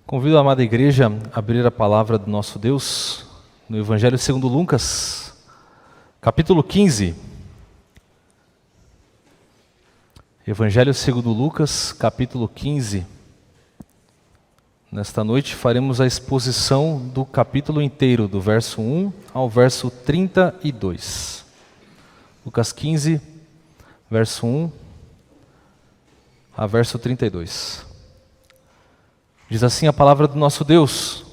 Convido a amada igreja a abrir a palavra do nosso Deus no Evangelho segundo Lucas, capítulo 15. Evangelho segundo Lucas, capítulo 15. Nesta noite faremos a exposição do capítulo inteiro, do verso 1 ao verso 32. Lucas 15, verso 1 a verso 32. Diz assim a palavra do nosso Deus: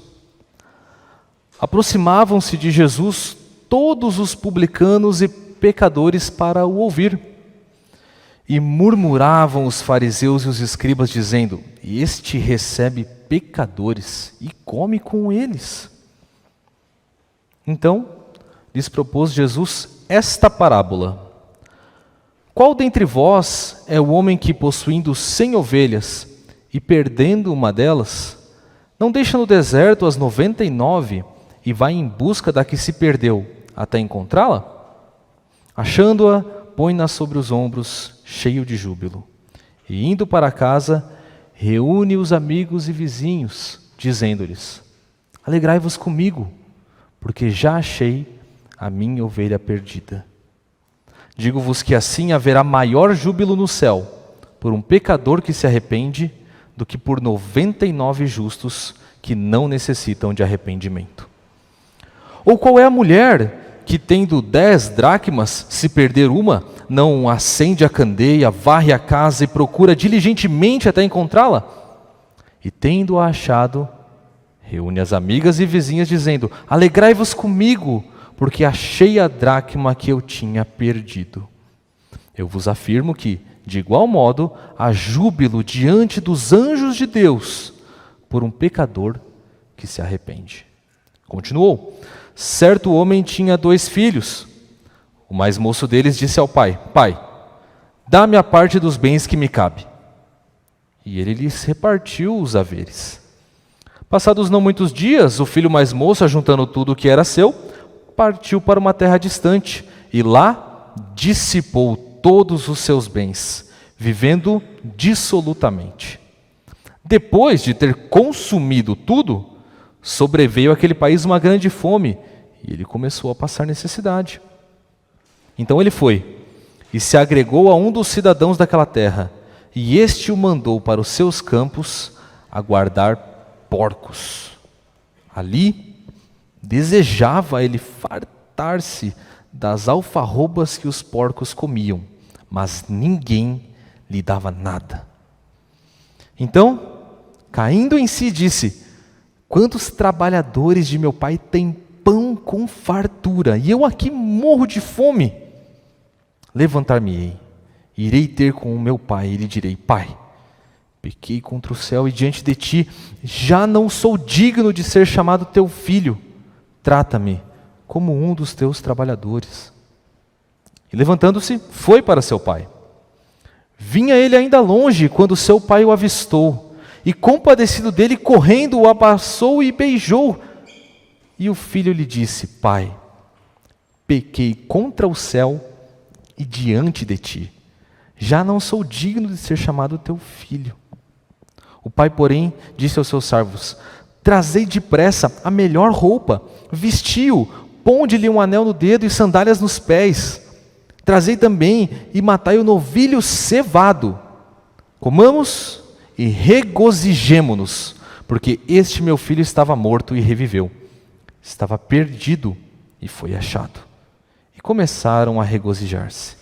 Aproximavam-se de Jesus todos os publicanos e pecadores para o ouvir. E murmuravam os fariseus e os escribas, dizendo: Este recebe pecadores e come com eles. Então lhes propôs Jesus esta parábola: Qual dentre vós é o homem que, possuindo 100 ovelhas, e perdendo uma delas, não deixa no deserto as 99 e vai em busca da que se perdeu, até encontrá-la? Achando-a, põe-na sobre os ombros, cheio de júbilo. E indo para casa, reúne os amigos e vizinhos, dizendo-lhes: Alegrai-vos comigo, porque já achei a minha ovelha perdida. Digo-vos que assim haverá maior júbilo no céu por um pecador que se arrepende do que por 99 justos que não necessitam de arrependimento. Ou qual é a mulher que, tendo 10 dracmas, se perder uma, não acende a candeia, varre a casa e procura diligentemente até encontrá-la? E tendo-a achado, reúne as amigas e vizinhas, dizendo: Alegrai-vos comigo, porque achei a dracma que eu tinha perdido. Eu vos afirmo que, de igual modo, há júbilo diante dos anjos de Deus por um pecador que se arrepende. Continuou: Certo homem tinha 2 filhos. O mais moço deles disse ao pai: Pai, dá-me a parte dos bens que me cabe. E ele lhes repartiu os haveres. Passados não muitos dias, o filho mais moço, ajuntando tudo o que era seu, partiu para uma terra distante e lá dissipou todos os seus bens, vivendo dissolutamente. Depois de ter consumido tudo, sobreveio àquele país uma grande fome e ele começou a passar necessidade. Então ele foi e se agregou a um dos cidadãos daquela terra, e este o mandou para os seus campos a guardar porcos. Ali desejava ele fartar-se das alfarrobas que os porcos comiam, mas ninguém lhe dava nada. Então, caindo em si, disse: Quantos trabalhadores de meu pai têm pão com fartura, e eu aqui morro de fome? Levantar-me-ei, irei ter com o meu pai, e lhe direi: Pai, pequei contra o céu e diante de ti, já não sou digno de ser chamado teu filho. Trata-me como um dos teus trabalhadores. E levantando-se, foi para seu pai. Vinha ele ainda longe, quando seu pai o avistou, e compadecido dele, correndo, o abraçou e beijou. E o filho lhe disse: Pai, pequei contra o céu e diante de ti, já não sou digno de ser chamado teu filho. O pai, porém, disse aos seus servos: Trazei depressa a melhor roupa, vestiu, ponde-lhe um anel no dedo e sandálias nos pés. Trazei também e matai o novilho cevado. Comamos e regozijemo-nos, porque este meu filho estava morto e reviveu. Estava perdido e foi achado. E começaram a regozijar-se.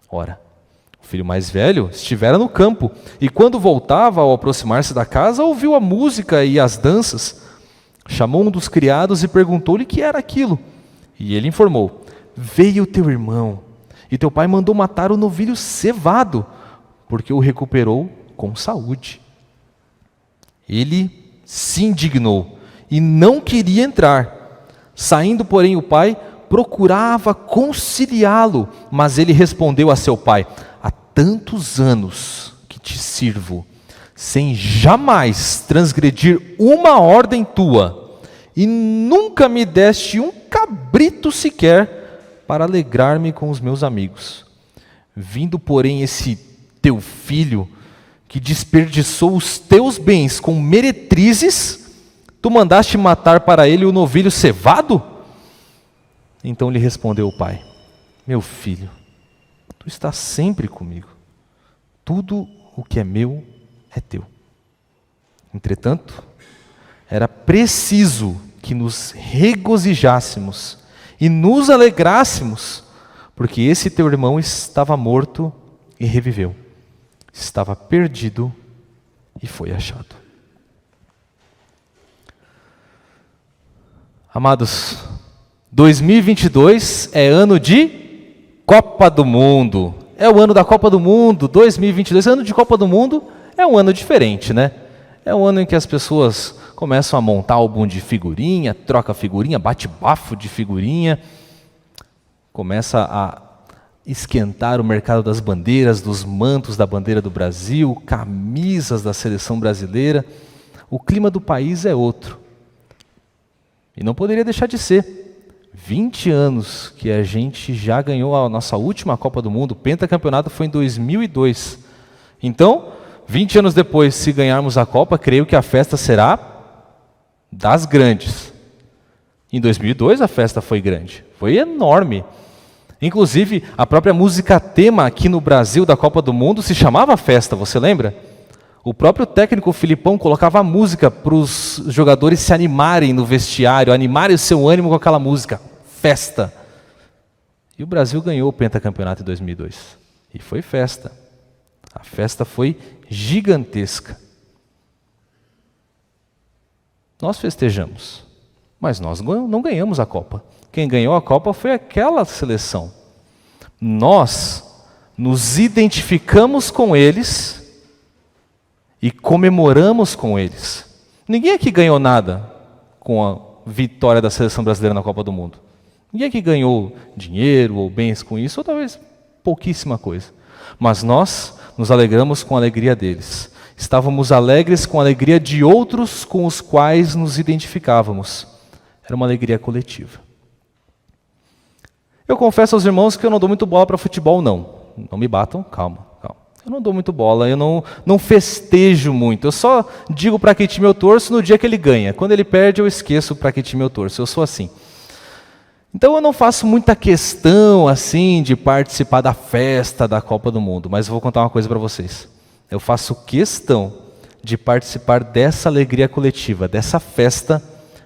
Ora, o filho mais velho estivera no campo, e quando voltava, ao aproximar-se da casa, ouviu a música e as danças. Chamou um dos criados e perguntou-lhe o que era aquilo. E ele informou: Veio teu irmão, e teu pai mandou matar o novilho cevado, porque o recuperou com saúde. Ele se indignou e não queria entrar. Saindo, porém, o pai procurava conciliá-lo, mas ele respondeu a seu pai: Há tantos anos que te sirvo, sem jamais transgredir uma ordem tua, e nunca me deste um cabrito sequer para alegrar-me com os meus amigos. Vindo, porém, esse teu filho, que desperdiçou os teus bens com meretrizes, tu mandaste matar para ele o novilho cevado? Então lhe respondeu o pai: meu filho, tu estás sempre comigo. Tudo o que é meu é teu. Entretanto, era preciso que nos regozijássemos e nos alegrássemos, porque esse teu irmão estava morto e reviveu. Estava perdido e foi achado. Amados, 2022 é ano de Copa do Mundo. É o ano da Copa do Mundo, 2022, ano de Copa do Mundo é um ano diferente, né? É um ano em que as pessoas começam a montar álbum de figurinha, troca figurinha, bate bafo de figurinha, começa a esquentar o mercado das bandeiras, dos mantos da bandeira do Brasil, camisas da seleção brasileira. O clima do país é outro. E não poderia deixar de ser. 20 anos que a gente já ganhou a nossa última Copa do Mundo, o pentacampeonato foi em 2002. Então, 20 anos depois, se ganharmos a Copa, creio que a festa será das grandes. Em 2002 a festa foi grande, foi enorme. Inclusive, a própria música tema aqui no Brasil da Copa do Mundo se chamava Festa, você lembra? O próprio técnico Filipão colocava música para os jogadores se animarem no vestiário, animarem o seu ânimo com aquela música, Festa. E o Brasil ganhou o pentacampeonato em 2002. E foi festa. A festa foi gigantesca. Nós festejamos, mas nós não ganhamos a Copa. Quem ganhou a Copa foi aquela seleção. Nós nos identificamos com eles e comemoramos com eles. Ninguém aqui ganhou nada com a vitória da seleção brasileira na Copa do Mundo. Ninguém aqui ganhou dinheiro ou bens com isso, ou talvez pouquíssima coisa. Mas nós nos alegramos com a alegria deles. Estávamos alegres com a alegria de outros com os quais nos identificávamos. Era uma alegria coletiva. Eu confesso aos irmãos que eu não dou muito bola para futebol, não. Não me batam, calma. Eu não dou muito bola, eu não festejo muito. Eu só digo para que time eu torço no dia que ele ganha. Quando ele perde, eu esqueço para que time eu torço. Eu sou assim. Então eu não faço muita questão assim de participar da festa da Copa do Mundo, mas eu vou contar uma coisa para vocês. Eu faço questão de participar dessa alegria coletiva, dessa festa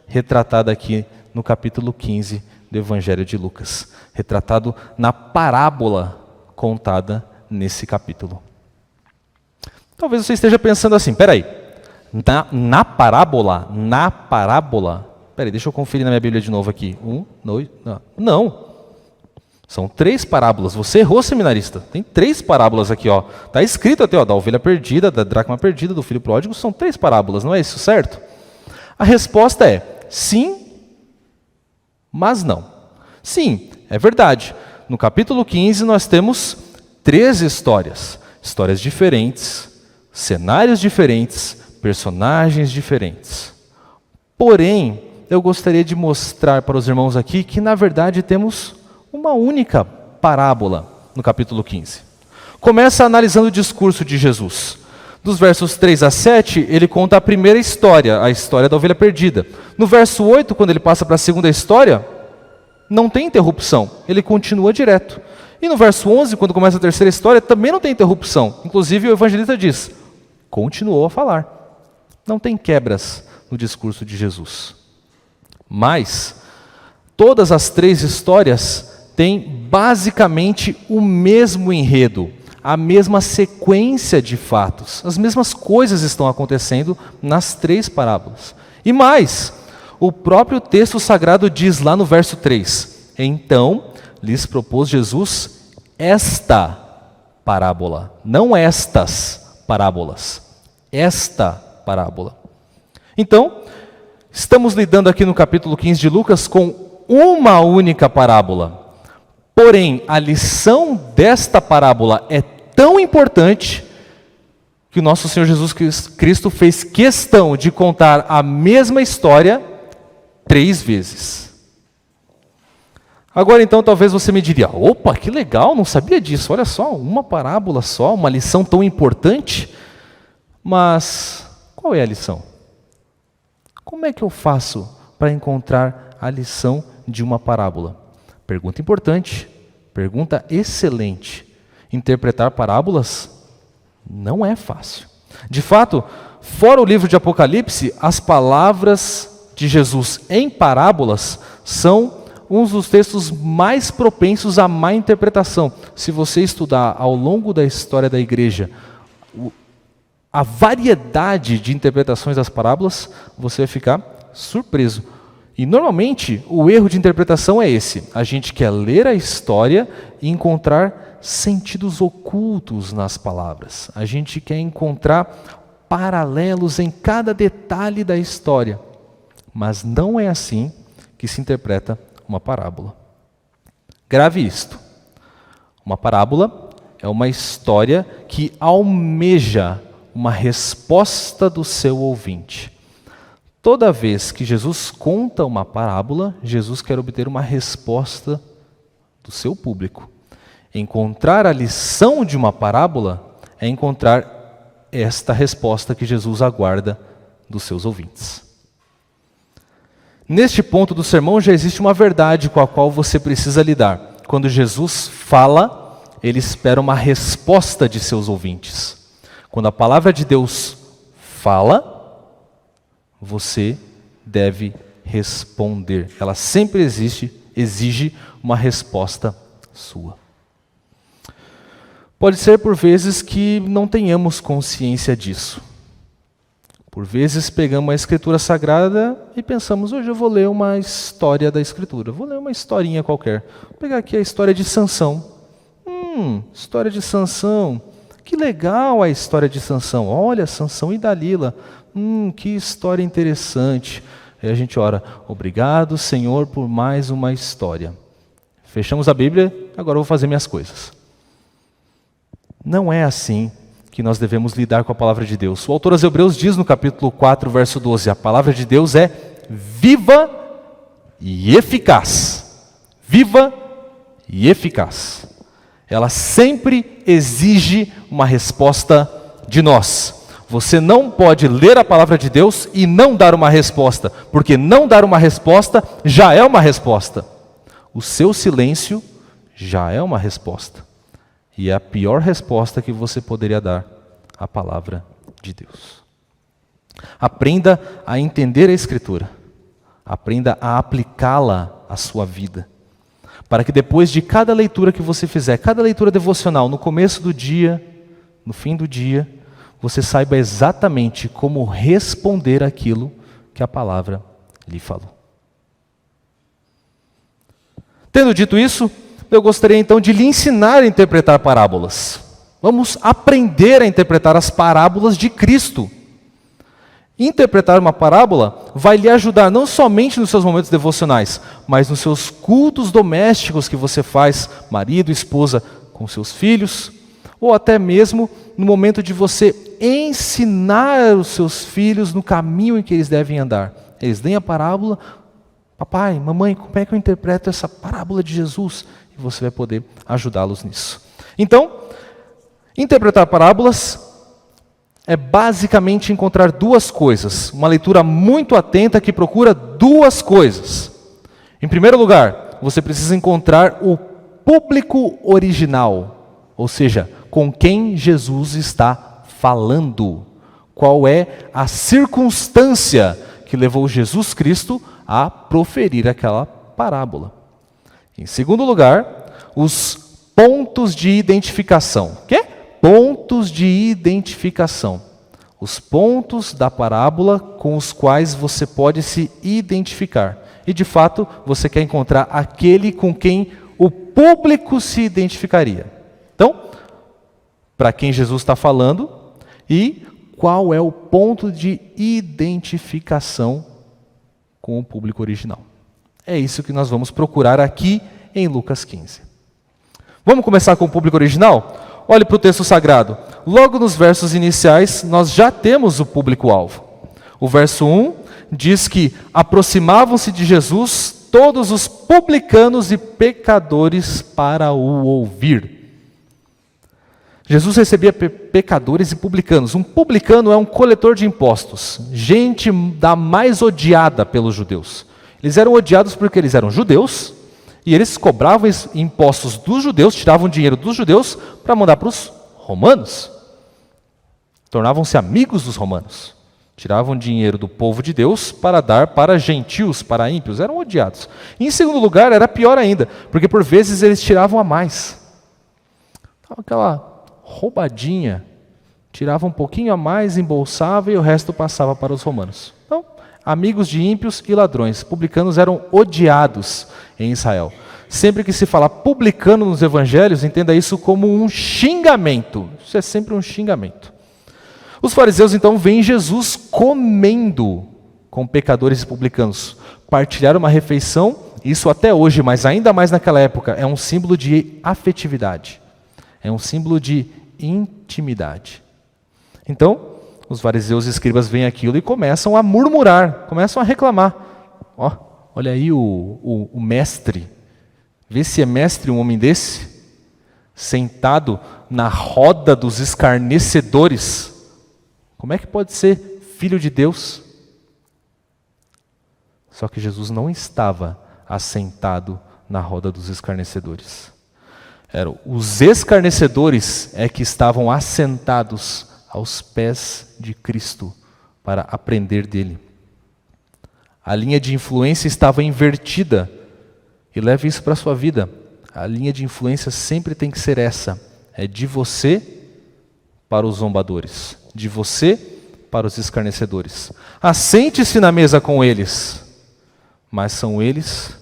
retratada aqui no capítulo 15 do Evangelho de Lucas, retratado na parábola contada nesse capítulo. Talvez você esteja pensando assim, peraí, na parábola, peraí, deixa eu conferir na minha Bíblia de novo aqui. 1, 2, não. São 3 parábolas. Você errou, seminarista. Tem 3 parábolas aqui, ó. Está escrito até, ó, da ovelha perdida, da dracma perdida, do filho pródigo. São 3 parábolas, não é isso, certo? A resposta é sim, mas não. Sim, é verdade. No capítulo 15 nós temos 3 histórias. Histórias diferentes, cenários diferentes, personagens diferentes. Porém, eu gostaria de mostrar para os irmãos aqui que, na verdade, temos uma única parábola no capítulo 15. Começa analisando o discurso de Jesus. Dos versos 3 a 7, ele conta a primeira história, a história da ovelha perdida. No verso 8, quando ele passa para a segunda história, não tem interrupção, ele continua direto. E no verso 11, quando começa a terceira história, também não tem interrupção. Inclusive, o evangelista diz, continuou a falar. Não tem quebras no discurso de Jesus. Mas, todas as 3 histórias têm basicamente o mesmo enredo, a mesma sequência de fatos. As mesmas coisas estão acontecendo nas 3 parábolas. E mais, o próprio texto sagrado diz lá no verso 3, então lhes propôs Jesus esta parábola, não estas parábolas, esta parábola. Então, estamos lidando aqui no capítulo 15 de Lucas com uma única parábola. Porém, a lição desta parábola é tão importante que o nosso Senhor Jesus Cristo fez questão de contar a mesma história 3 vezes. Agora então talvez você me diria, opa, que legal, não sabia disso, olha só, uma parábola só, uma lição tão importante. Mas qual é a lição? Como é que eu faço para encontrar a lição de uma parábola? Pergunta importante, pergunta excelente. Interpretar parábolas não é fácil. De fato, fora o livro de Apocalipse, as palavras de Jesus em parábolas são um dos textos mais propensos à má interpretação. Se você estudar ao longo da história da igreja a variedade de interpretações das parábolas, você vai ficar surpreso. E normalmente o erro de interpretação é esse: a gente quer ler a história e encontrar sentidos ocultos nas palavras. A gente quer encontrar paralelos em cada detalhe da história. Mas não é assim que se interpreta uma parábola. Grave isto: uma parábola é uma história que almeja uma resposta do seu ouvinte. Toda vez que Jesus conta uma parábola, Jesus quer obter uma resposta do seu público. Encontrar a lição de uma parábola é encontrar esta resposta que Jesus aguarda dos seus ouvintes. Neste ponto do sermão já existe uma verdade com a qual você precisa lidar. Quando Jesus fala, ele espera uma resposta de seus ouvintes. Quando a palavra de Deus fala, você deve responder. Ela sempre exige uma resposta sua. Pode ser por vezes que não tenhamos consciência disso. Por vezes pegamos a Escritura Sagrada e pensamos: hoje eu vou ler uma história da Escritura, vou ler uma historinha qualquer. Vou pegar aqui a história de Sansão. História de Sansão. Que legal a história de Sansão. Olha, Sansão e Dalila. Que história interessante. Aí a gente ora: obrigado, Senhor, por mais uma história. Fechamos a Bíblia, agora eu vou fazer minhas coisas. Não é assim que nós devemos lidar com a palavra de Deus. O autor aos Hebreus diz no capítulo 4, verso 12, a palavra de Deus é viva e eficaz. Viva e eficaz. Ela sempre exige uma resposta de nós. Você não pode ler a palavra de Deus e não dar uma resposta, porque não dar uma resposta já é uma resposta. O seu silêncio já é uma resposta. E é a pior resposta que você poderia dar à palavra de Deus. Aprenda a entender a Escritura. Aprenda a aplicá-la à sua vida. Para que depois de cada leitura que você fizer, cada leitura devocional, no começo do dia, no fim do dia, você saiba exatamente como responder aquilo que a palavra lhe falou. Tendo dito isso, eu gostaria então de lhe ensinar a interpretar parábolas. Vamos aprender a interpretar as parábolas de Cristo. Interpretar uma parábola vai lhe ajudar não somente nos seus momentos devocionais, mas nos seus cultos domésticos que você faz, marido, esposa, com seus filhos, ou até mesmo no momento de você ensinar os seus filhos no caminho em que eles devem andar. Eles leem a parábola: papai, mamãe, como é que eu interpreto essa parábola de Jesus? E você vai poder ajudá-los nisso. Então, interpretar parábolas é basicamente encontrar duas coisas. Uma leitura muito atenta que procura duas coisas. Em primeiro lugar, você precisa encontrar o público original, ou seja, com quem Jesus está falando. Qual é a circunstância que levou Jesus Cristo a proferir aquela parábola. Em segundo lugar, os pontos de identificação. O quê? Pontos de identificação. Os pontos da parábola com os quais você pode se identificar. E de fato, você quer encontrar aquele com quem o público se identificaria. Então, para quem Jesus está falando e qual é o ponto de identificação com o público original. É isso que nós vamos procurar aqui em Lucas 15. Vamos começar com o público original? Olhe para o texto sagrado. Logo nos versos iniciais, nós já temos o público-alvo. O verso 1 diz que aproximavam-se de Jesus todos os publicanos e pecadores para o ouvir. Jesus recebia pecadores e publicanos. Um publicano é um coletor de impostos, gente da mais odiada pelos judeus. Eles eram odiados porque eles eram judeus e eles cobravam impostos dos judeus, tiravam dinheiro dos judeus para mandar para os romanos. Tornavam-se amigos dos romanos. Tiravam dinheiro do povo de Deus para dar para gentios, para ímpios. Eram odiados. E, em segundo lugar, era pior ainda, porque por vezes eles tiravam a mais. Aquela roubadinha, tirava um pouquinho a mais, embolsava e o resto passava para os romanos. Então, amigos de ímpios e ladrões, publicanos eram odiados em Israel. Sempre que se fala publicano nos evangelhos, entenda isso como um xingamento. Isso é sempre um xingamento. Os fariseus então veem Jesus comendo com pecadores e publicanos. Partilhar uma refeição, isso até hoje, mas ainda mais naquela época, é um símbolo de afetividade. É um símbolo de intimidade. Então, os fariseus e escribas veem aquilo e começam a murmurar, começam a reclamar. Olha aí o mestre. Vê se é mestre um homem desse, sentado na roda dos escarnecedores. Como é que pode ser filho de Deus? Só que Jesus não estava assentado na roda dos escarnecedores. Os escarnecedores é que estavam assentados aos pés de Cristo para aprender dele. A linha de influência estava invertida. E leve isso para a sua vida. A linha de influência sempre tem que ser essa. É de você para os zombadores. De você para os escarnecedores. Assente-se na mesa com eles. Mas são eles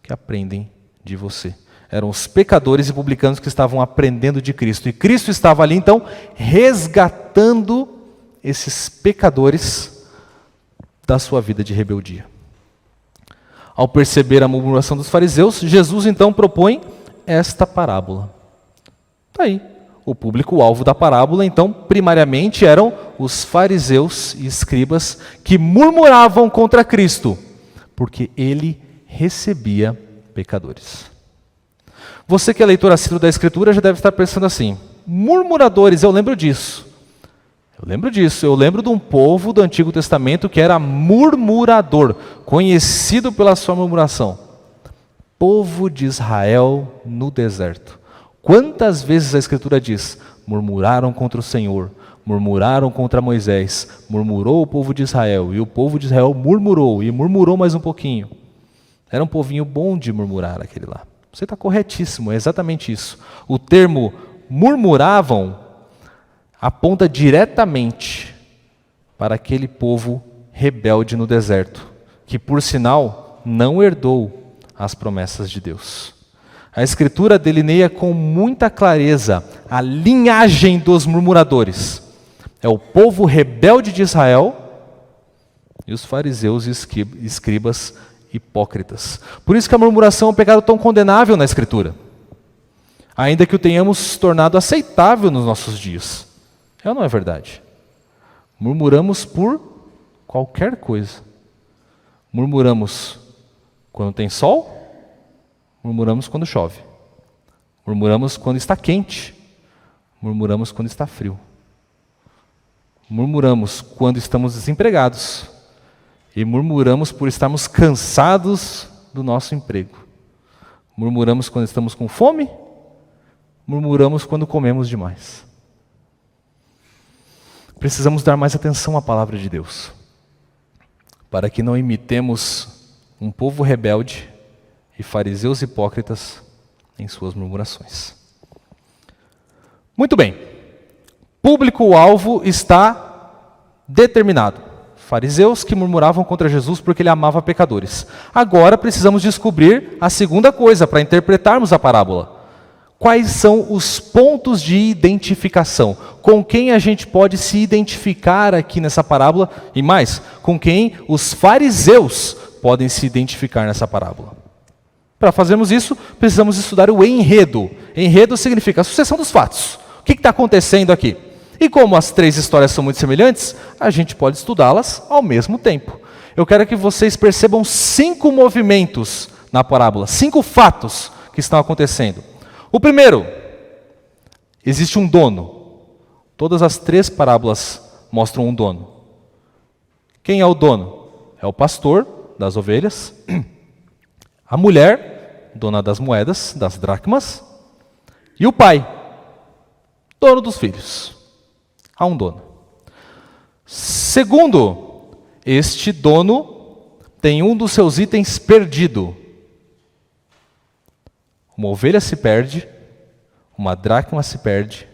que aprendem de você. Eram os pecadores e publicanos que estavam aprendendo de Cristo. E Cristo estava ali, então, resgatando esses pecadores da sua vida de rebeldia. Ao perceber a murmuração dos fariseus, Jesus, então, propõe esta parábola. Está aí. O público-alvo da parábola, então, primariamente, eram os fariseus e escribas que murmuravam contra Cristo, porque ele recebia pecadores. Você que é leitor assíduo da Escritura já deve estar pensando assim, murmuradores, eu lembro disso. Eu lembro de um povo do Antigo Testamento que era murmurador, conhecido pela sua murmuração. Povo de Israel no deserto. Quantas vezes a Escritura diz, murmuraram contra o Senhor, murmuraram contra Moisés, murmurou o povo de Israel, e o povo de Israel murmurou, e murmurou mais um pouquinho. Era um povinho bom de murmurar aquele lá. Você está corretíssimo, é exatamente isso. O termo murmuravam aponta diretamente para aquele povo rebelde no deserto, que por sinal não herdou as promessas de Deus. A Escritura delineia com muita clareza a linhagem dos murmuradores. É o povo rebelde de Israel e os fariseus e escribas hipócritas. Por isso que a murmuração é um pecado tão condenável na Escritura. Ainda que o tenhamos tornado aceitável nos nossos dias. É ou não é verdade? Murmuramos por qualquer coisa. Murmuramos quando tem sol, murmuramos quando chove. Murmuramos quando está quente, murmuramos quando está frio. Murmuramos quando estamos desempregados e murmuramos por estarmos cansados do nosso emprego. Murmuramos quando estamos com fome, murmuramos quando comemos demais. Precisamos dar mais atenção à palavra de Deus, para que não imitemos um povo rebelde e fariseus hipócritas em suas murmurações. Muito bem, público-alvo está determinado. Fariseus que murmuravam contra Jesus porque ele amava pecadores. Agora precisamos descobrir a segunda coisa para interpretarmos a parábola. Quais são os pontos de identificação? Com quem a gente pode se identificar aqui nessa parábola? E mais, com quem os fariseus podem se identificar nessa parábola? Para fazermos isso, precisamos estudar o enredo. Enredo significa a sucessão dos fatos. O que está acontecendo aqui? E como as três histórias são muito semelhantes, a gente pode estudá-las ao mesmo tempo. Eu quero que vocês percebam 5 movimentos na parábola, 5 fatos que estão acontecendo. O primeiro, Existe um dono. Todas as 3 parábolas mostram um dono. Quem é o dono? É o pastor das ovelhas, a mulher, dona das moedas, das dracmas, e o pai, dono dos filhos. Há um dono. Segundo, este dono tem um dos seus itens perdido. Uma ovelha se perde, uma dracma se perde,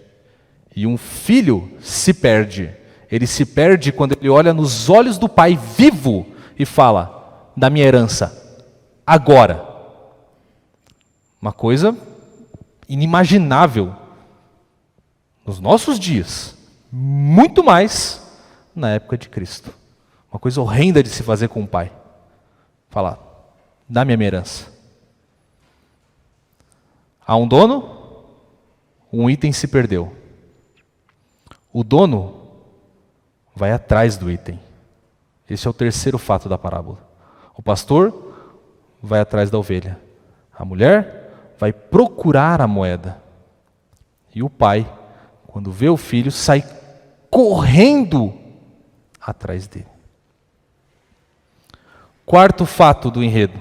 e um filho se perde. Ele se perde quando ele olha nos olhos do pai vivo e fala: da minha herança, agora. Uma coisa inimaginável nos nossos dias, muito mais na época de Cristo. Uma coisa horrenda de se fazer com o pai. Falar: dá minha herança. Há um dono, um item se perdeu. O dono vai atrás do item. Esse é o terceiro fato da parábola. O pastor vai atrás da ovelha. A mulher vai procurar a moeda. E o pai, quando vê o filho, sai correndo atrás dele. Quarto fato do enredo.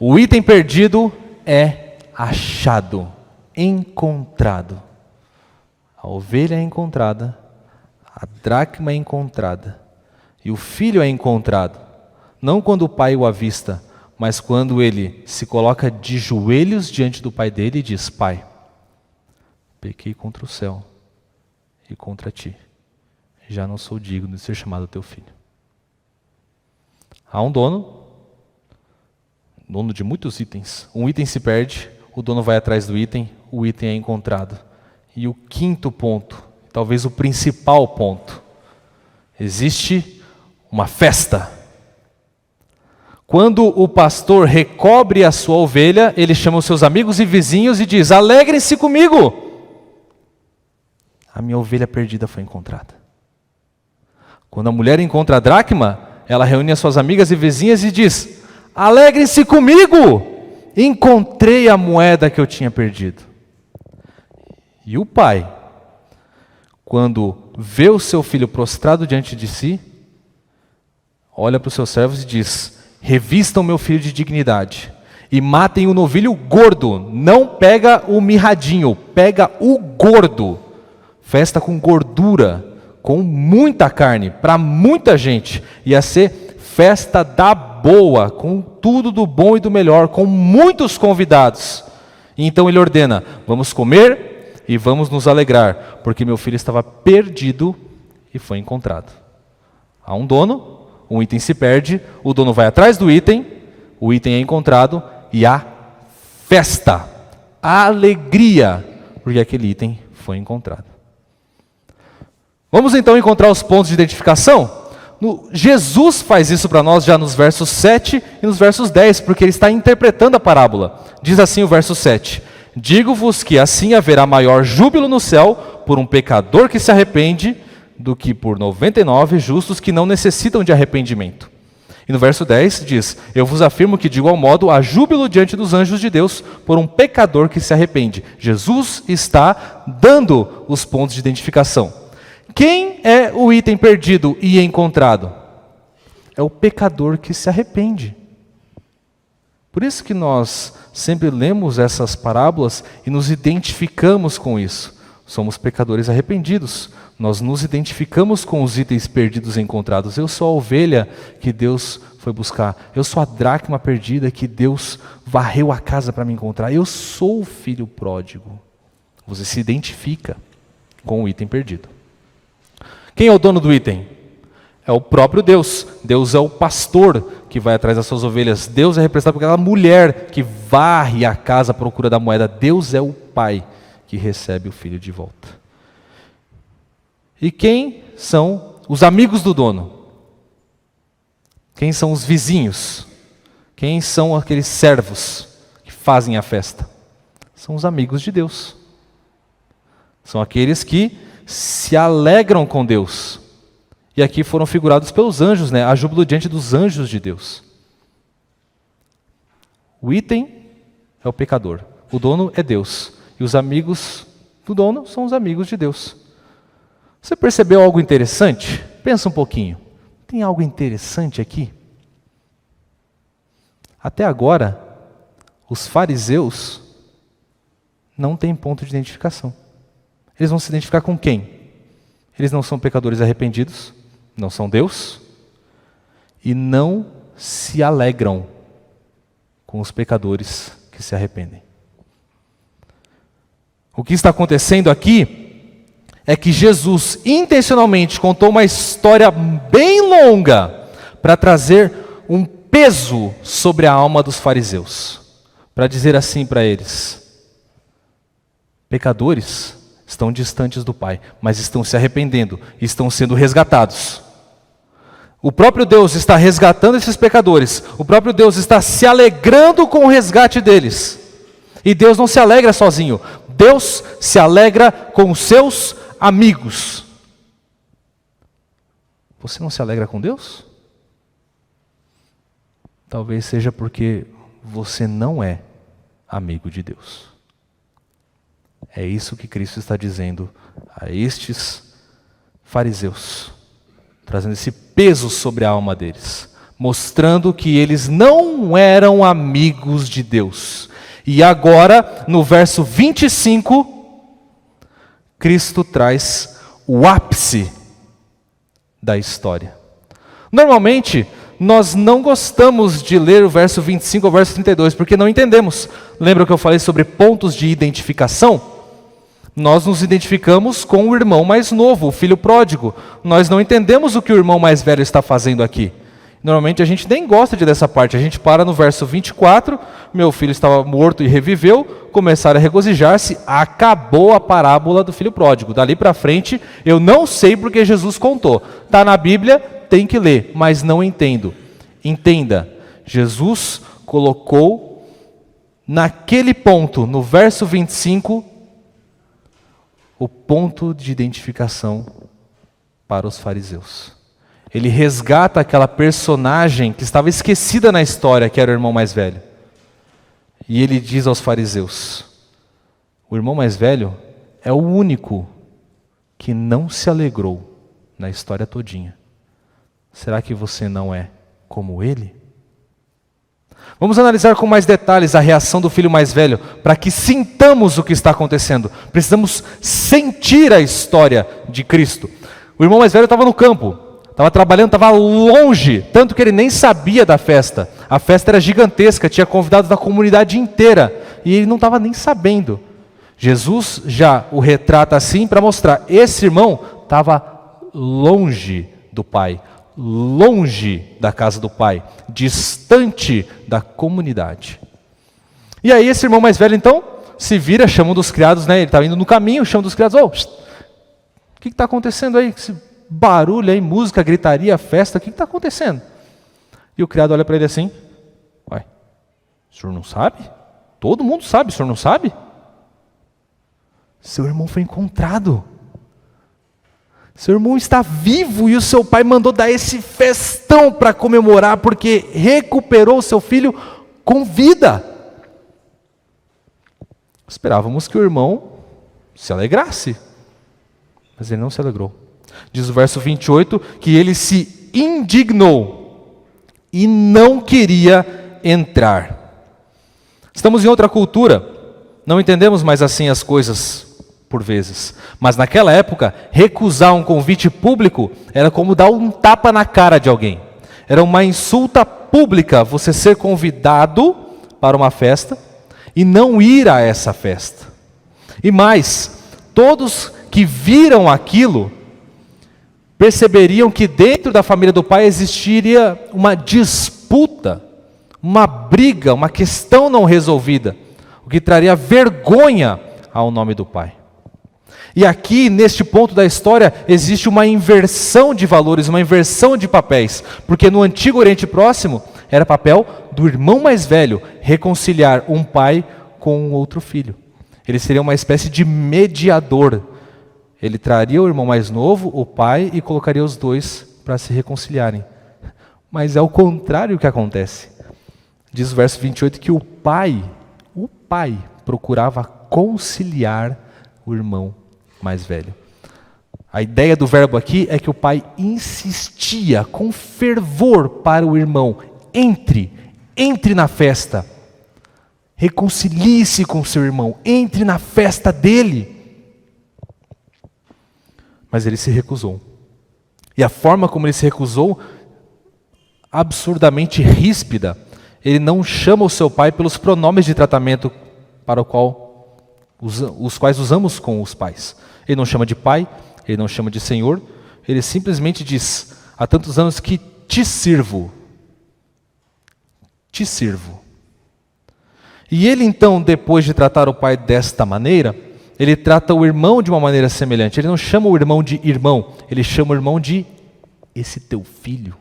O item perdido é achado, encontrado. A ovelha é encontrada, a dracma é encontrada, e o filho é encontrado. Não quando o pai o avista, mas quando ele se coloca de joelhos diante do pai dele e diz: Pai, pequei contra o céu e contra ti. Já não sou digno de ser chamado teu filho. Há um dono de muitos itens. Um item se perde, o dono vai atrás do item, o item é encontrado. E o quinto ponto, talvez o principal ponto: existe uma festa. Quando o pastor recobre a sua ovelha, ele chama os seus amigos e vizinhos e diz: alegrem-se comigo, a minha ovelha perdida foi encontrada. Quando a mulher encontra a dracma, ela reúne as suas amigas e vizinhas e diz: alegrem-se comigo, encontrei a moeda que eu tinha perdido. E o pai, quando vê o seu filho prostrado diante de si, olha para os seus servos e diz: revistam meu filho de dignidade e matem o novilho gordo. Não pega o mirradinho, pega o gordo. Festa com gordura, com muita carne, para muita gente. Ia ser festa da boa, com tudo do bom e do melhor, com muitos convidados. E então ele ordena: vamos comer e vamos nos alegrar, porque meu filho estava perdido e foi encontrado. Há um dono, um item se perde, o dono vai atrás do item, o item é encontrado e há festa, há alegria, porque aquele item foi encontrado. Vamos então encontrar os pontos de identificação? Jesus faz isso para nós já nos versos 7 e nos versos 10, porque ele está interpretando a parábola. Diz assim o verso 7: digo-vos que assim haverá maior júbilo no céu por um pecador que se arrepende do que por 99 justos que não necessitam de arrependimento. E no verso 10 diz: eu vos afirmo que de igual modo há júbilo diante dos anjos de Deus por um pecador que se arrepende. Jesus está dando os pontos de identificação. Quem é o item perdido e encontrado? É o pecador que se arrepende. Por isso que nós sempre lemos essas parábolas e nos identificamos com isso. Somos pecadores arrependidos. Nós nos identificamos com os itens perdidos e encontrados. Eu sou a ovelha que Deus foi buscar. Eu sou a dracma perdida que Deus varreu a casa para me encontrar. Eu sou o filho pródigo. Você se identifica com o item perdido. Quem é o dono do item? É o próprio Deus. Deus é o pastor que vai atrás das suas ovelhas. Deus é representado por aquela mulher que varre a casa à procura da moeda. Deus é o pai que recebe o filho de volta. E quem são os amigos do dono? Quem são os vizinhos? Quem são aqueles servos que fazem a festa? São os amigos de Deus. São aqueles que se alegram com Deus. E aqui foram figurados pelos anjos, né? A júbilo diante dos anjos de Deus. O item é o pecador. O dono é Deus. E os amigos do dono são os amigos de Deus. Você percebeu algo interessante? Pensa um pouquinho. Tem algo interessante aqui? Até agora, os fariseus não têm ponto de identificação. Eles vão se identificar com quem? Eles não são pecadores arrependidos, não são Deus, e não se alegram com os pecadores que se arrependem. O que está acontecendo aqui é que Jesus intencionalmente contou uma história bem longa para trazer um peso sobre a alma dos fariseus, para dizer assim para eles: pecadores estão distantes do Pai, mas estão se arrependendo, estão sendo resgatados. O próprio Deus está resgatando esses pecadores, o próprio Deus está se alegrando com o resgate deles. E Deus não se alegra sozinho, Deus se alegra com os seus amigos. Você não se alegra com Deus? Talvez seja porque você não é amigo de Deus. É isso que Cristo está dizendo a estes fariseus, trazendo esse peso sobre a alma deles, mostrando que eles não eram amigos de Deus. E agora, no verso 25, Cristo traz o ápice da história. Normalmente, nós não gostamos de ler o verso 25 ao verso 32, porque não entendemos. Lembra que eu falei sobre pontos de identificação? Nós nos identificamos com o irmão mais novo, o filho pródigo. Nós não entendemos o que o irmão mais velho está fazendo aqui. Normalmente a gente nem gosta dessa parte. A gente para no verso 24, meu filho estava morto e reviveu, começaram a regozijar-se, acabou a parábola do filho pródigo. Dali para frente, eu não sei porque Jesus contou. Está na Bíblia, tem que ler, mas não entendo. Entenda, Jesus colocou naquele ponto, no verso 25, o ponto de identificação para os fariseus. Ele resgata aquela personagem que estava esquecida na história, que era o irmão mais velho. E ele diz aos fariseus: o irmão mais velho é o único que não se alegrou na história todinha. Será que você não é como ele? Vamos analisar com mais detalhes a reação do filho mais velho, para que sintamos o que está acontecendo. Precisamos sentir a história de Cristo. O irmão mais velho estava no campo, estava trabalhando, estava longe, tanto que ele nem sabia da festa. A festa era gigantesca, tinha convidados da comunidade inteira, e ele não estava nem sabendo. Jesus já o retrata assim para mostrar, esse irmão estava longe do Pai, longe da casa do Pai, distante da comunidade. E aí esse irmão mais velho então se vira, chama um dos criados, né? Ele estava indo no caminho, chama um dos criados: o que está acontecendo aí? Esse barulho aí, música, gritaria, festa, o que está acontecendo? E o criado olha para ele assim: uai, o senhor não sabe? Todo mundo sabe, o senhor não sabe? Seu irmão foi encontrado. Seu irmão está vivo e o seu pai mandou dar esse festão para comemorar, porque recuperou o seu filho com vida. Esperávamos que o irmão se alegrasse, mas ele não se alegrou. Diz o verso 28 que ele se indignou e não queria entrar. Estamos em outra cultura, não entendemos mais assim as coisas por vezes. Mas naquela época, recusar um convite público era como dar um tapa na cara de alguém. Era uma insulta pública você ser convidado para uma festa e não ir a essa festa. E mais, todos que viram aquilo perceberiam que dentro da família do pai existiria uma disputa, uma briga, uma questão não resolvida, o que traria vergonha ao nome do pai. E aqui, neste ponto da história, existe uma inversão de valores, uma inversão de papéis. Porque no Antigo Oriente Próximo, era papel do irmão mais velho reconciliar um pai com um outro filho. Ele seria uma espécie de mediador. Ele traria o irmão mais novo, o pai, e colocaria os dois para se reconciliarem. Mas é o contrário que acontece. Diz o verso 28 que o pai procurava conciliar o irmão mais velho. A ideia do verbo aqui é que o pai insistia com fervor para o irmão: entre na festa, reconcilie-se com seu irmão, entre na festa dele. Mas ele se recusou. E a forma como ele se recusou, absurdamente ríspida. Ele não chama o seu pai pelos pronomes de tratamento para os quais usamos com os pais. Ele não chama de pai, ele não chama de senhor, ele simplesmente diz: há tantos anos que te sirvo. Te sirvo. E ele então, depois de tratar o pai desta maneira, ele trata o irmão de uma maneira semelhante. Ele não chama o irmão de irmão, ele chama o irmão de esse teu filho.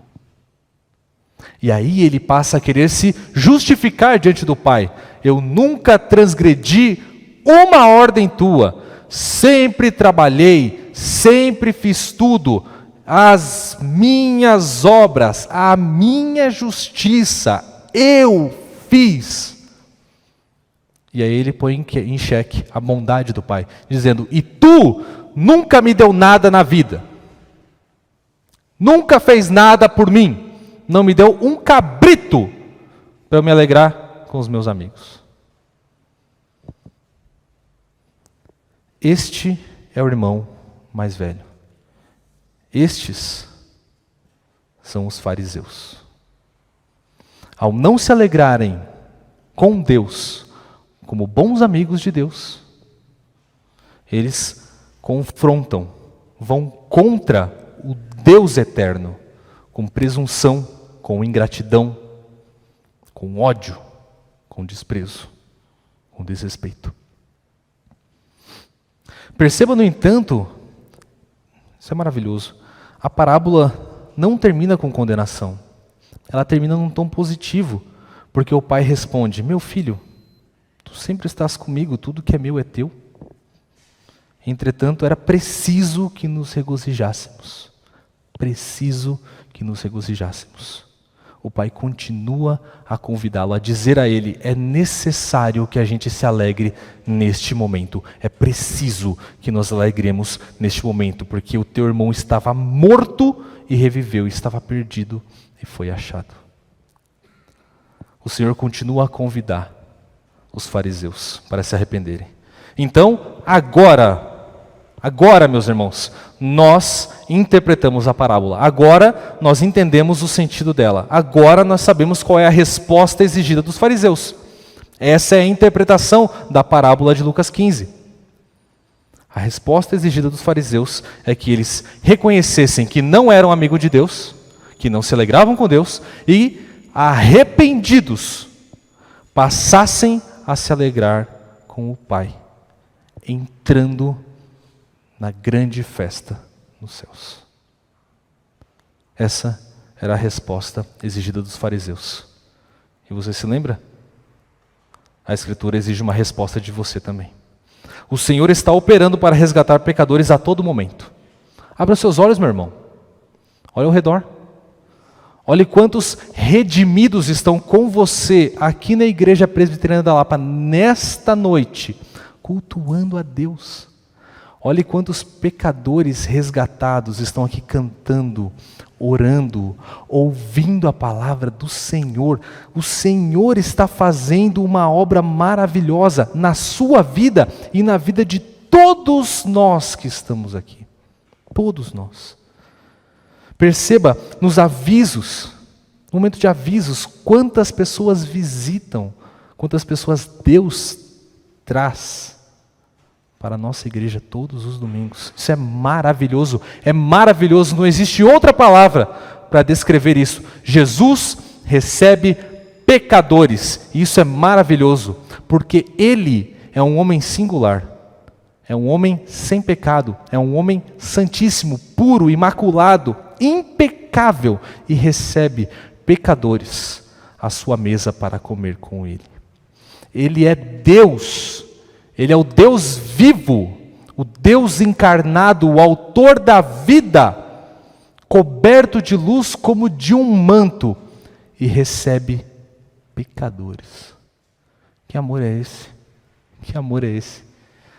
E aí ele passa a querer se justificar diante do pai. Eu nunca transgredi uma ordem tua, sempre trabalhei, sempre fiz tudo, as minhas obras, a minha justiça, eu fiz. E aí ele põe em xeque a bondade do pai, dizendo: e tu nunca me deu nada na vida, nunca fez nada por mim, não me deu um cabrito para eu me alegrar com os meus amigos. Este é o irmão mais velho. Estes são os fariseus. Ao não se alegrarem com Deus, como bons amigos de Deus, eles confrontam, vão contra o Deus eterno, com presunção, com ingratidão, com ódio, com desprezo, com desrespeito. Perceba, no entanto, isso é maravilhoso, a parábola não termina com condenação, ela termina num tom positivo, porque o pai responde: meu filho, tu sempre estás comigo, tudo que é meu é teu. Entretanto, era preciso que nos regozijássemos. Preciso que nos regozijássemos. O pai continua a convidá-lo, a dizer a ele: é necessário que a gente se alegre neste momento. É preciso que nos alegremos neste momento, porque o teu irmão estava morto e reviveu, estava perdido e foi achado. O Senhor continua a convidar os fariseus para se arrependerem. Então, agora, meus irmãos, nós interpretamos a parábola. Agora nós entendemos o sentido dela. Agora nós sabemos qual é a resposta exigida dos fariseus. Essa é a interpretação da parábola de Lucas 15. A resposta exigida dos fariseus é que eles reconhecessem que não eram amigos de Deus, que não se alegravam com Deus e, arrependidos, passassem a se alegrar com o Pai, entrando na grande festa nos céus. Essa era a resposta exigida dos fariseus. E você se lembra? A Escritura exige uma resposta de você também. O Senhor está operando para resgatar pecadores a todo momento. Abra seus olhos, meu irmão. Olha ao redor. Olhe quantos redimidos estão com você aqui na Igreja Presbiteriana da Lapa nesta noite, cultuando a Deus. Olhe quantos pecadores resgatados estão aqui cantando, orando, ouvindo a palavra do Senhor. O Senhor está fazendo uma obra maravilhosa na sua vida e na vida de todos nós que estamos aqui. Todos nós. Perceba nos avisos, no momento de avisos, quantas pessoas visitam, quantas pessoas Deus traz para a nossa igreja todos os domingos. Isso é maravilhoso, não existe outra palavra para descrever isso. Jesus recebe pecadores, e isso é maravilhoso, porque Ele é um homem singular, é um homem sem pecado, é um homem santíssimo, puro, imaculado, impecável, e recebe pecadores à sua mesa para comer com Ele. Ele é Deus. Ele é o Deus vivo, o Deus encarnado, o autor da vida, coberto de luz como de um manto, e recebe pecadores. Que amor é esse? Que amor é esse?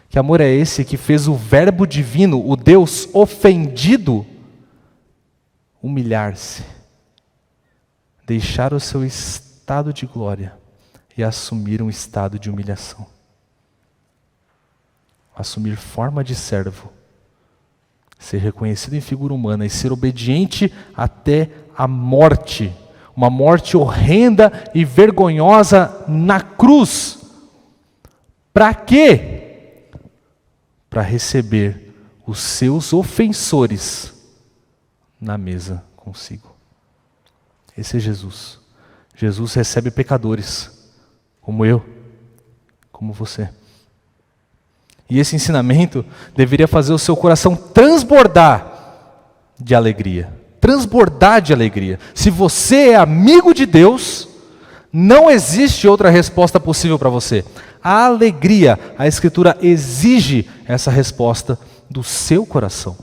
Que amor é esse que fez o Verbo divino, o Deus ofendido, humilhar-se, deixar o seu estado de glória e assumir um estado de humilhação. Assumir forma de servo, ser reconhecido em figura humana e ser obediente até a morte, uma morte horrenda e vergonhosa na cruz. Para quê? Para receber os seus ofensores na mesa consigo. Esse é Jesus. Jesus recebe pecadores, como eu, como você. E esse ensinamento deveria fazer o seu coração transbordar de alegria. Transbordar de alegria. Se você é amigo de Deus, não existe outra resposta possível para você. A alegria, a Escritura exige essa resposta do seu coração.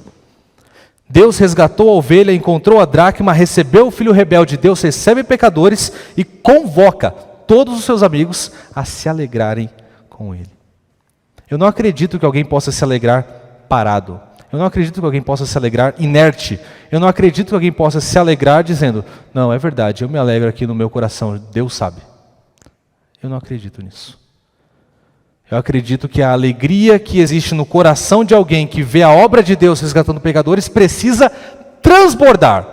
Deus resgatou a ovelha, encontrou a dracma, recebeu o filho rebelde. Deus recebe pecadores e convoca todos os seus amigos a se alegrarem com Ele. Eu não acredito que alguém possa se alegrar parado. Eu não acredito que alguém possa se alegrar inerte. Eu não acredito que alguém possa se alegrar dizendo, não, é verdade, eu me alegro aqui no meu coração, Deus sabe. Eu não acredito nisso. Eu acredito que a alegria que existe no coração de alguém que vê a obra de Deus resgatando pecadores precisa transbordar,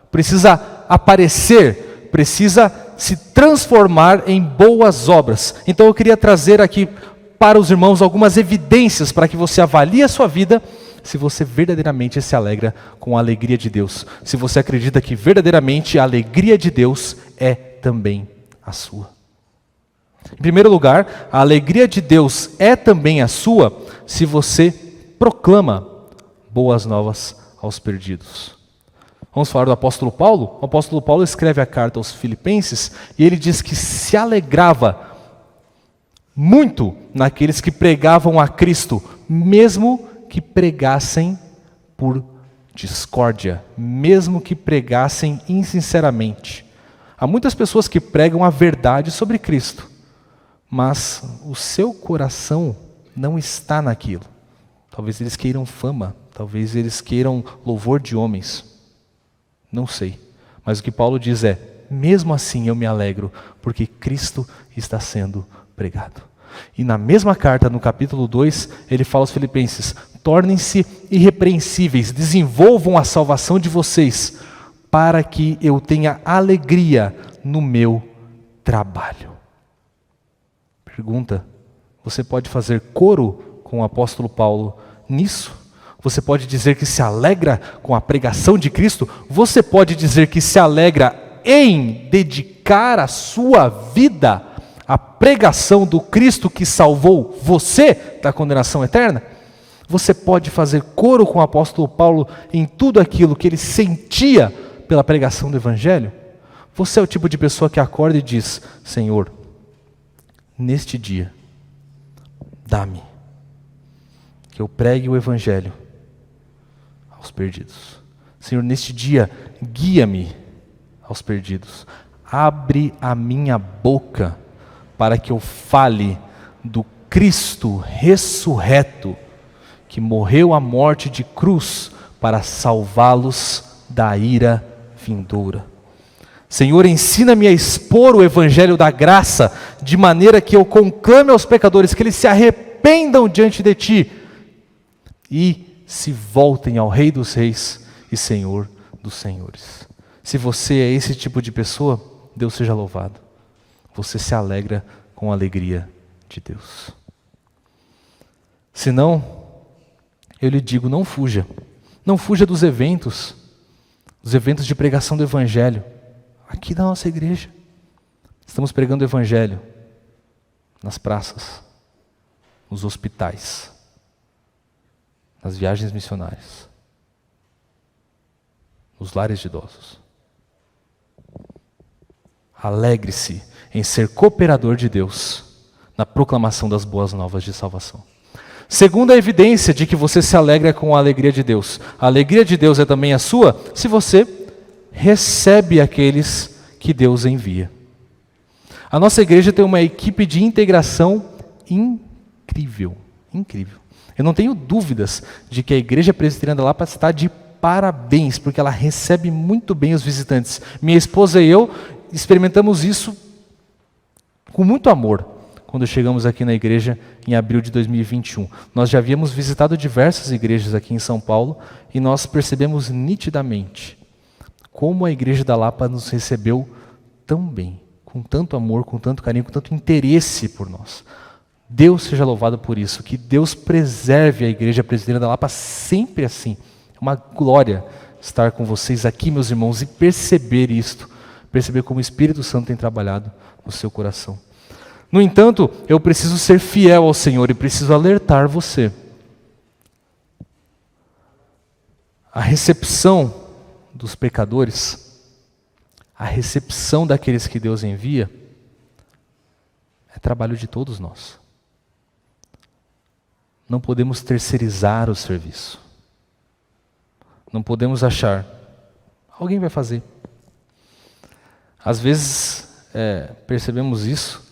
precisa aparecer, precisa se transformar em boas obras. Então eu queria trazer aqui para os irmãos algumas evidências para que você avalie a sua vida, se você verdadeiramente se alegra com a alegria de Deus. Se você acredita que verdadeiramente a alegria de Deus é também a sua. Em primeiro lugar, a alegria de Deus é também a sua se você proclama boas novas aos perdidos. Vamos falar do apóstolo Paulo? O apóstolo Paulo escreve a carta aos Filipenses e ele diz que se alegrava muito naqueles que pregavam a Cristo, mesmo que pregassem por discórdia, mesmo que pregassem insinceramente. Há muitas pessoas que pregam a verdade sobre Cristo, mas o seu coração não está naquilo. Talvez eles queiram fama, talvez eles queiram louvor de homens. Não sei. Mas o que Paulo diz é, mesmo assim eu me alegro, porque Cristo está sendo pregado. E na mesma carta, no capítulo 2, ele fala aos Filipenses, tornem-se irrepreensíveis, desenvolvam a salvação de vocês, para que eu tenha alegria no meu trabalho. Pergunta, você pode fazer coro com o apóstolo Paulo nisso? Você pode dizer que se alegra com a pregação de Cristo? Você pode dizer que se alegra em dedicar a sua vida à pregação do Cristo que salvou você da condenação eterna? Você pode fazer coro com o apóstolo Paulo em tudo aquilo que ele sentia pela pregação do Evangelho? Você é o tipo de pessoa que acorda e diz, Senhor, neste dia, dá-me que eu pregue o Evangelho aos perdidos. Senhor, neste dia, guia-me aos perdidos. Abre a minha boca para que eu fale do Cristo ressurreto, que morreu a morte de cruz para salvá-los da ira vindoura. Senhor, ensina-me a expor o Evangelho da graça, de maneira que eu conclame aos pecadores que eles se arrependam diante de Ti e se voltem ao Rei dos Reis e Senhor dos Senhores. Se você é esse tipo de pessoa, Deus seja louvado. Você se alegra com a alegria de Deus. Se não, eu lhe digo, não fuja. Não fuja dos eventos de pregação do Evangelho. Aqui da nossa igreja. Estamos pregando o Evangelho nas praças, nos hospitais, nas viagens missionárias, nos lares de idosos. Alegre-se em ser cooperador de Deus na proclamação das boas novas de salvação. Segunda evidência de que você se alegra com a alegria de Deus. A alegria de Deus é também a sua se você recebe aqueles que Deus envia. A nossa igreja tem uma equipe de integração incrível. incrível. Eu não tenho dúvidas de que a Igreja Presbiteriana da Lapa está de parabéns, porque ela recebe muito bem os visitantes. Minha esposa e eu experimentamos isso com muito amor quando chegamos aqui na igreja em abril de 2021. Nós já havíamos visitado diversas igrejas aqui em São Paulo e nós percebemos nitidamente como a Igreja da Lapa nos recebeu tão bem, com tanto amor, com tanto carinho, com tanto interesse por nós. Deus seja louvado por isso, que Deus preserve a Igreja Presbiteriana da Lapa sempre assim. É uma glória estar com vocês aqui, meus irmãos, e perceber isto, perceber como o Espírito Santo tem trabalhado no seu coração. No entanto, eu preciso ser fiel ao Senhor e preciso alertar você. A recepção dos pecadores, a recepção daqueles que Deus envia, é trabalho de todos nós. Não podemos terceirizar o serviço. Não podemos achar, alguém vai fazer. Às vezes, percebemos isso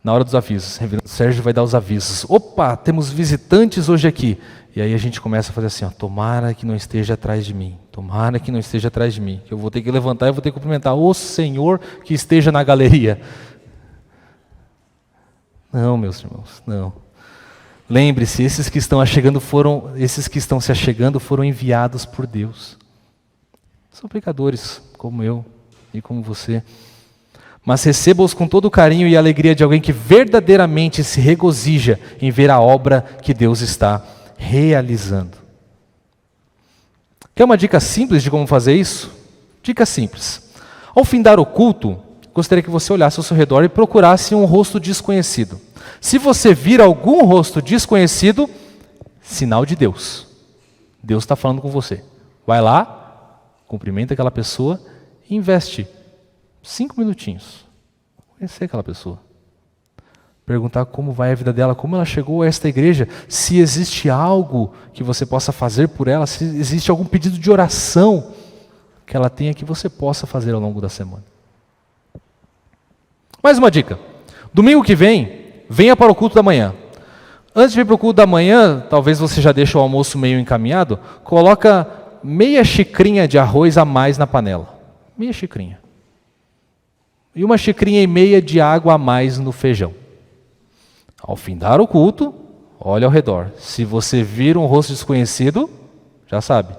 na hora dos avisos. O reverendo Sérgio vai dar os avisos. Opa, temos visitantes hoje aqui. E aí a gente começa a fazer assim, ó, tomara que não esteja atrás de mim. Tomara que não esteja atrás de mim. Que eu vou ter que levantar e vou ter que cumprimentar o Senhor que esteja na galeria. Não, meus irmãos, não. Lembre-se, esses que estão se achegando foram enviados por Deus. São pecadores, como eu e como você. Mas receba-os com todo o carinho e alegria de alguém que verdadeiramente se regozija em ver a obra que Deus está realizando. Quer uma dica simples de como fazer isso? Dica simples. Ao findar o culto, gostaria que você olhasse ao seu redor e procurasse um rosto desconhecido. Se você vir algum rosto desconhecido, sinal de Deus. Deus está falando com você. Vai lá, cumprimenta aquela pessoa e investe 5 minutinhos. Conhecer aquela pessoa. Perguntar como vai a vida dela, como ela chegou a esta igreja, se existe algo que você possa fazer por ela, se existe algum pedido de oração que ela tenha que você possa fazer ao longo da semana. Mais uma dica. Domingo que vem, venha para o culto da manhã. Antes de vir para o culto da manhã, talvez você já deixe o almoço meio encaminhado, coloca meia xicrinha de arroz a mais na panela. Meia xicrinha. E uma xicrinha e meia de água a mais no feijão. Ao findar o culto, olhe ao redor. Se você vir um rosto desconhecido, já sabe.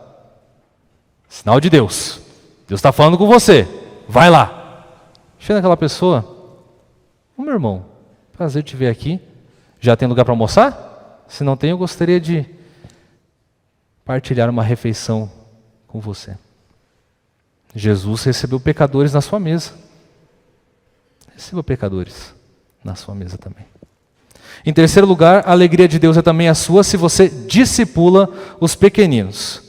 Sinal de Deus. Deus está falando com você. Vai lá. Chega naquela pessoa. Ô meu irmão, prazer te ver aqui. Já tem lugar para almoçar? Se não tem, eu gostaria de partilhar uma refeição com você. Jesus recebeu pecadores na sua mesa. Receba pecadores na sua mesa também. Em terceiro lugar, a alegria de Deus é também a sua se você discipula os pequeninos.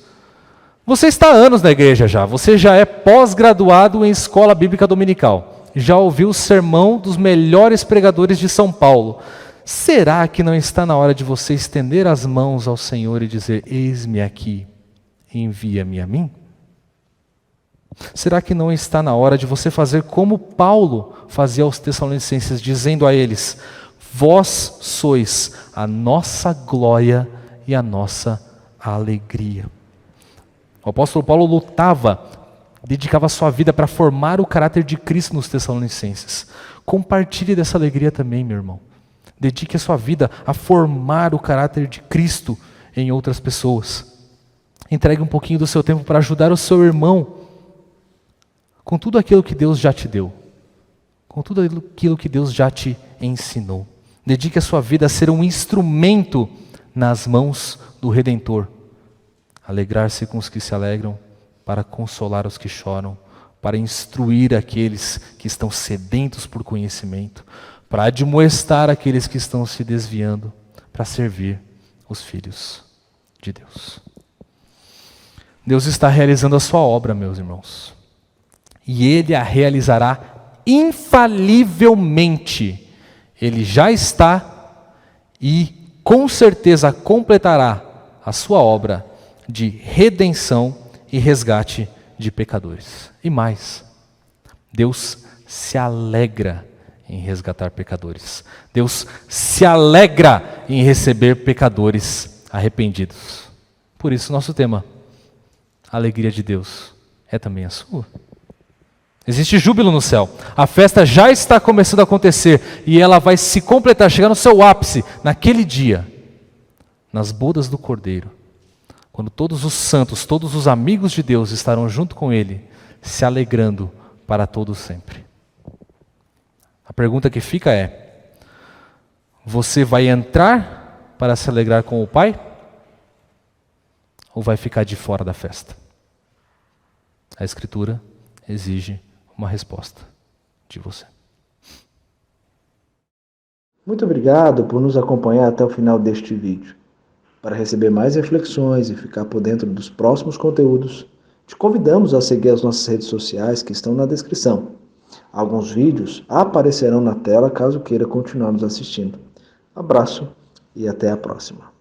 Você está há anos na igreja já, você já é pós-graduado em escola bíblica dominical. Já ouviu o sermão dos melhores pregadores de São Paulo. Será que não está na hora de você estender as mãos ao Senhor e dizer, eis-me aqui, envia-me a mim? Será que não está na hora de você fazer como Paulo fazia aos Tessalonicenses, dizendo a eles, vós sois a nossa glória e a nossa alegria. O apóstolo Paulo lutava, dedicava sua vida para formar o caráter de Cristo nos Tessalonicenses. Compartilhe dessa alegria também, meu irmão. Dedique a sua vida a formar o caráter de Cristo em outras pessoas. Entregue um pouquinho do seu tempo para ajudar o seu irmão com tudo aquilo que Deus já te deu, com tudo aquilo que Deus já te ensinou. Dedique a sua vida a ser um instrumento nas mãos do Redentor. Alegrar-se com os que se alegram, para consolar os que choram, para instruir aqueles que estão sedentos por conhecimento, para admoestar aqueles que estão se desviando, para servir os filhos de Deus. Deus está realizando a sua obra, meus irmãos. E Ele a realizará infalivelmente. Ele já está e com certeza completará a sua obra de redenção e resgate de pecadores. E mais, Deus se alegra em resgatar pecadores. Deus se alegra em receber pecadores arrependidos. Por isso, nosso tema, a alegria de Deus, é também a sua. Existe júbilo no céu. A festa já está começando a acontecer e ela vai se completar, chegar no seu ápice naquele dia, nas bodas do Cordeiro, quando todos os santos, todos os amigos de Deus estarão junto com Ele, se alegrando para todo sempre. A pergunta que fica é: você vai entrar para se alegrar com o Pai? Ou vai ficar de fora da festa? A Escritura exige uma resposta de você. Muito obrigado por nos acompanhar até o final deste vídeo. Para receber mais reflexões e ficar por dentro dos próximos conteúdos, te convidamos a seguir as nossas redes sociais que estão na descrição. Alguns vídeos aparecerão na tela caso queira continuar nos assistindo. Abraço e até a próxima.